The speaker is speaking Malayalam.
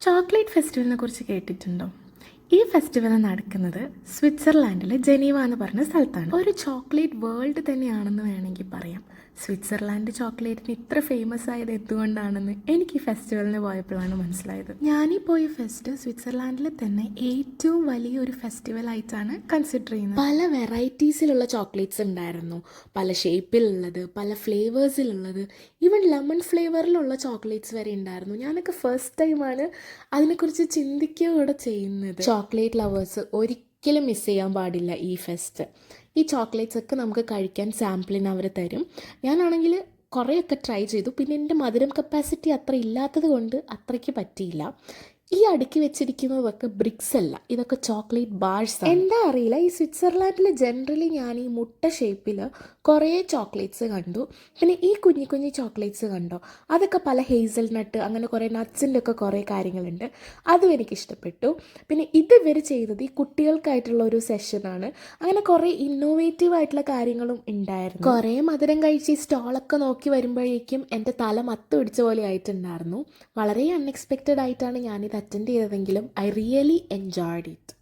ചോക്ലേറ്റ് ഫെസ്റ്റിവലിനെ കുറിച്ച് കേട്ടിട്ടുണ്ടോ? ഈ ഫെസ്റ്റിവൽ നടക്കുന്നത് സ്വിറ്റ്സർലാൻഡിലെ ജനീവ എന്ന് പറഞ്ഞ സ്ഥലത്താണ്. ഒരു ചോക്ലേറ്റ് വേൾഡ് തന്നെയാണെന്ന് വേണമെങ്കിൽ പറയാം. സ്വിറ്റ്സർലാൻഡ് ചോക്ലേറ്റിന് ഇത്ര ഫേമസ് ആയത് എന്തുകൊണ്ടാണെന്ന് എനിക്ക് ഈ ഫെസ്റ്റിവലിന് പോയപ്പോഴാണ് മനസ്സിലായത്. ഞാനീ പോയ ഫെസ്റ്റ് സ്വിറ്റ്സർലാൻഡിൽ തന്നെ ഏറ്റവും വലിയൊരു ഫെസ്റ്റിവൽ ആയിട്ടാണ് കൺസിഡർ ചെയ്യുന്നത്. പല വെറൈറ്റീസിലുള്ള ചോക്ലേറ്റ്സ് ഉണ്ടായിരുന്നു, പല ഷേപ്പിലുള്ളത്, പല ഫ്ലേവേഴ്സിലുള്ളത്, ഈവൻ ലെമൺ ഫ്ലേവറിലുള്ള ചോക്ലേറ്റ്സ് വരെ ഉണ്ടായിരുന്നു. ഞാനൊക്കെ ഫസ്റ്റ് ടൈമാണ് അതിനെക്കുറിച്ച് ചിന്തിക്കുക കൂടെ ചെയ്യുന്നത്. ചോക്ലേറ്റ് ലവേഴ്സ് ഒരിക്കലും മിസ് ചെയ്യാൻ പാടില്ല ഈ ഫെസ്റ്റ്. ഈ ചോക്ലേറ്റ്സ് ഒക്കെ നമുക്ക് കഴിക്കാൻ സാമ്പിളിന് അവർ തരും. ഞാനാണെങ്കിൽ കുറേയൊക്കെ ട്രൈ ചെയ്തു. പിന്നെ എൻ്റെ മധുരം കപ്പാസിറ്റി അത്ര ഇല്ലാത്തത് കൊണ്ട് അത്രയ്ക്ക് പറ്റിയില്ല. ഈ അടുക്കി വെച്ചിരിക്കുന്നതൊക്കെ ബ്രിക്സ് അല്ല, ഇതൊക്കെ ചോക്ലേറ്റ് ബാർസ്. എന്താ അറിയില്ല, ഈ സ്വിറ്റ്സർലാൻഡിൽ ജനറലി ഞാൻ ഈ മുട്ട ഷേപ്പിൽ കുറേ ചോക്ലേറ്റ്സ് കണ്ടു. പിന്നെ ഈ കുഞ്ഞു കുഞ്ഞു ചോക്ലേറ്റ്സ് കണ്ടോ, അതൊക്കെ പല ഹേസൽ നട്ട് അങ്ങനെ കുറേ നട്ട്സിൻ്റെ ഒക്കെ കുറേ കാര്യങ്ങളുണ്ട്. അതും എനിക്കിഷ്ടപ്പെട്ടു. പിന്നെ ഇവർ ചെയ്തത് ഈ കുട്ടികൾക്കായിട്ടുള്ള ഒരു സെഷനാണ്. അങ്ങനെ കുറേ ഇന്നോവേറ്റീവ് ആയിട്ടുള്ള കാര്യങ്ങളും ഉണ്ടായിരുന്നു. കുറേ മധുരം കഴിച്ച് ഈ സ്റ്റോളൊക്കെ നോക്കി വരുമ്പോഴേക്കും എൻ്റെ തല മത്ത് പിടിച്ച പോലെ ആയിട്ടുണ്ടായിരുന്നു. വളരെ അൺഎക്സ്പെക്റ്റഡ് ആയിട്ടാണ് ഞാനിത് അറ്റൻഡ് ചെയ്തതെങ്കിലും ഐ റിയലി എൻജോയ്ഡ് ഇറ്റ്.